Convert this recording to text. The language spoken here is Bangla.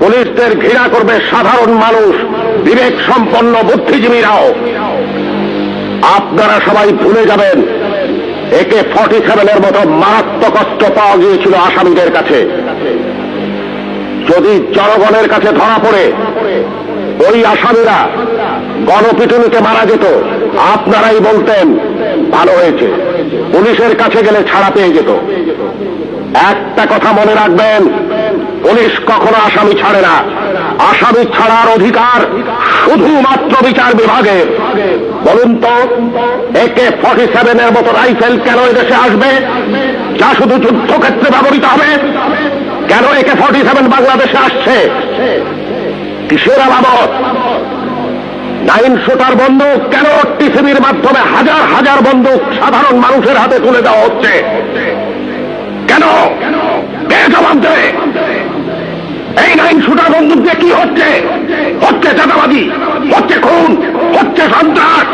পুলিশদের ঘৃণা করবে সাধারণ মানুষ, বিবেক সম্পন্ন বুদ্ধিজীবীরাও। আপনারা সবাই ভুলে যাবেন AK-47 মতো মারাত্মক অস্ত্র পাওয়া গিয়েছিল আসামিদের কাছে। যদি জনগণের কাছে ধরা পড়ে ওই আসামিরা গণপিটুনিতে মারা যেত, আপনারাই বলতেন ভালো হয়েছে, পুলিশের কাছে গেলে ছাড়া পেয়ে যেত। একটা কথা মনে রাখবেন, পুলিশ কখনো আসামি ছাড়ে না। আসামি ছাড়ার অধিকার শুধুমাত্র বিচার বিভাগের। বলুন তো, AK-47 মতো রাইফেল কেন এদেশে আসবে, যা শুধু যুদ্ধক্ষেত্রে ব্যবহৃত হবে? কেন AK-47 বাংলাদেশে আসছে? কিসের আলামত? 9 শুটার বন্দুক কেন টিসিবির মাধ্যমে হাজার হাজার বন্দুক সাধারণ মানুষের হাতে তুলে দেওয়া হচ্ছে? কেন? কে জবাব দেবে? এই 9 শুটার বন্দুক দিয়ে কি হচ্ছে? হচ্ছে চাঁদাবাজি, হচ্ছে খুন, হচ্ছে সন্ত্রাস।